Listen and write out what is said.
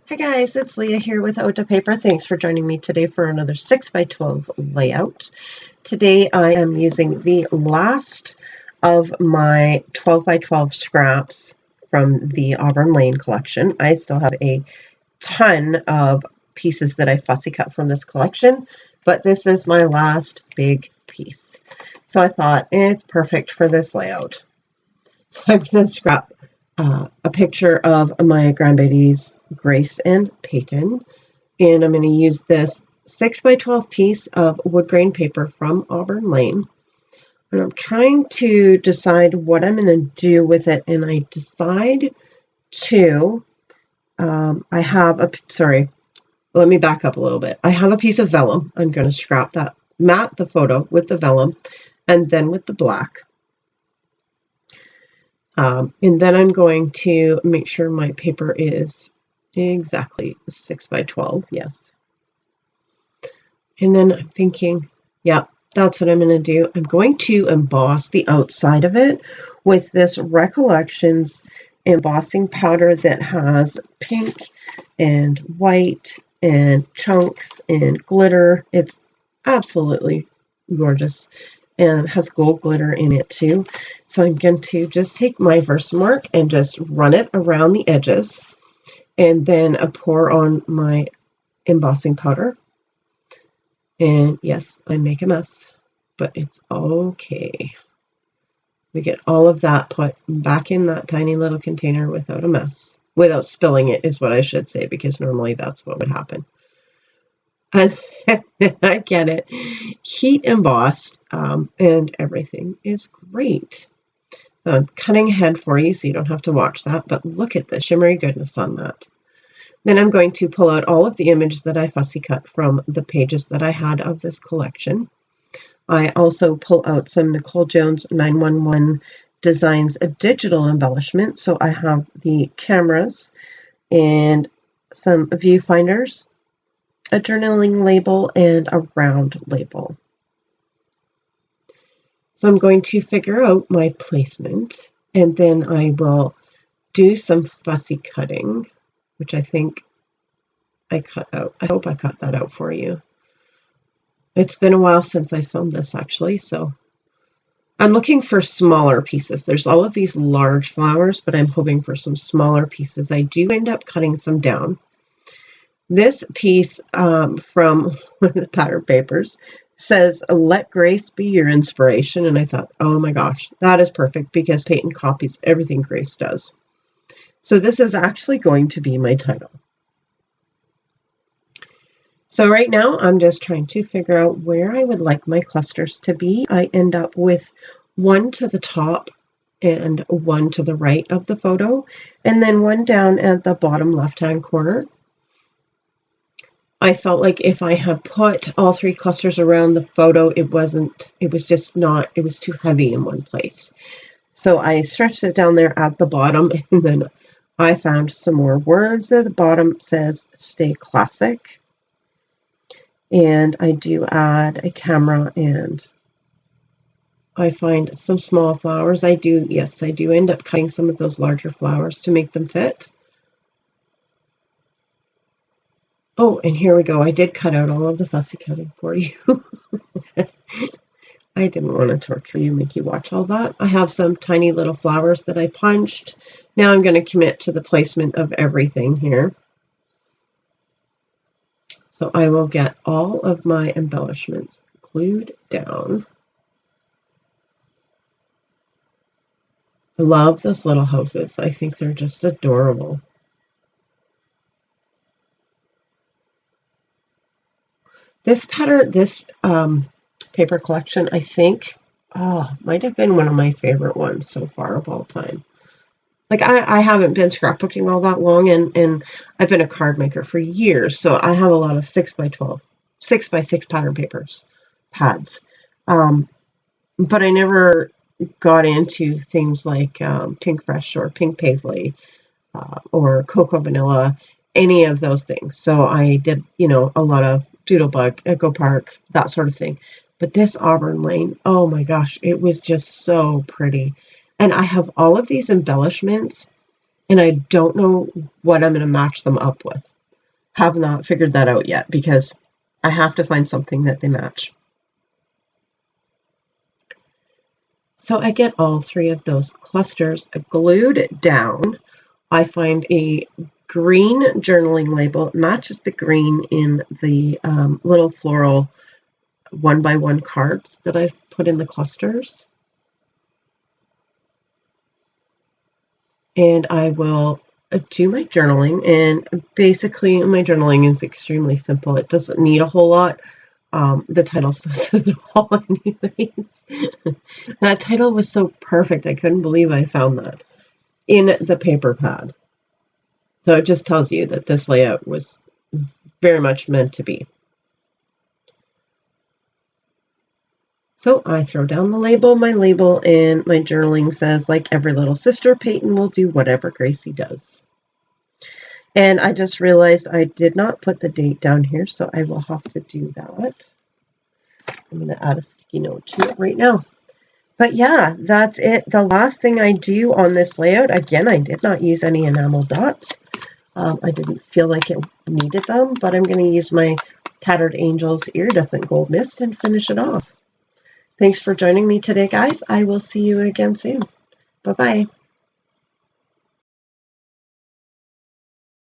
Hi guys, it's Leah here with Ota Paper. Thanks for joining me today for another 6x12 layout. Today I am using the last of my 12x12 scraps from the Auburn Lane collection. I still have a ton of pieces that I fussy cut from this collection, but this is my last big piece. So I thought it's perfect for this layout. So I'm going to scrap a picture of my grandbabies, Grace and Peyton, and I'm going to use this 6x12 piece of wood grain paper from Auburn Lane. And I'm trying to decide what I'm going to do with it, and I decide to, let me back up a little bit. I have a piece of vellum. I'm going to scrap that, mat the photo with the vellum, and then with the black. And then I'm going to make sure my paper is exactly 6x12, yes. And then I'm thinking, yeah, that's what I'm going to do. I'm going to emboss the outside of it with this Recollections embossing powder that has pink and white and chunks and glitter. It's absolutely gorgeous. And has gold glitter in it too. So I'm going to just take my Versamark and just run it around the edges, and then pour on my embossing powder. And yes, I make a mess, but it's okay. We get all of that put back in that tiny little container without a mess. Without spilling it is what I should say, because normally that's what would happen. And I get it, heat embossed, and everything is great. So I'm cutting ahead for you so you don't have to watch that, but look at the shimmery goodness on that. Then I'm going to pull out all of the images that I fussy cut from the pages that I had of this collection. I also pull out some Nicole Jones 911 Designs digital embellishment. So I have the cameras and some viewfinders, a journaling label, and a round label. So I'm going to figure out my placement, and then I will do some fussy cutting, which I think I cut out. I hope I cut that out for you. It's been a while since I filmed this actually, so I'm looking for smaller pieces. There's all of these large flowers, but I'm hoping for some smaller pieces. I do end up cutting some down. This piece from one of the pattern papers says, "Let Grace be your inspiration." And I thought, oh my gosh, that is perfect, because Peyton copies everything Grace does. So this is actually going to be my title. So right now I'm just trying to figure out where I would like my clusters to be. I end up with one to the top and one to the right of the photo, and then one down at the bottom left-hand corner. I felt like if I had put all three clusters around the photo, it was too heavy in one place. So I stretched it down there at the bottom, and then I found some more words at the bottom. Says "Stay Classic." And I do add a camera, and I find some small flowers. I do end up cutting some of those larger flowers to make them fit. Oh, and here we go. I did cut out all of the fussy cutting for you. I didn't want to torture you, make you watch all that. I have some tiny little flowers that I punched. Now I'm going to commit to the placement of everything here. So I will get all of my embellishments glued down. I love those little houses. I think they're just adorable. This pattern, this paper collection, I think, might have been one of my favorite ones so far of all time. Like, I haven't been scrapbooking all that long, and I've been a card maker for years, so I have a lot of 6x12, 6x6 pattern pads. But I never got into things like Pink Fresh or Pink Paisley or Cocoa Vanilla, any of those things. So I did, a lot of Doodlebug, Echo Park, that sort of thing. But this Auburn Lane, oh my gosh, it was just so pretty. And I have all of these embellishments, and I don't know what I'm going to match them up with. have not figured that out yet because I have to find something that they match. So I get all 3 of those clusters glued down. I find a green journaling label. It matches the green in the little floral 1x1 cards that I've put in the clusters. And I will do my journaling. And basically, my journaling is extremely simple. It doesn't need a whole lot. The title says it all anyways. That title was so perfect. I couldn't believe I found that in the paper pad. So it just tells you that this layout was very much meant to be. So I throw down the label, my label, and my journaling says, like every little sister, Peyton will do whatever Gracie does. And I just realized I did not put the date down here, so I will have to do that. I'm going to add a sticky note to it right now. But yeah, that's it. The last thing I do on this layout, again, I did not use any enamel dots. I didn't feel like it needed them, but I'm going to use my Tattered Angels Iridescent Gold Mist and finish it off. Thanks for joining me today, guys. I will see you again soon. Bye-bye.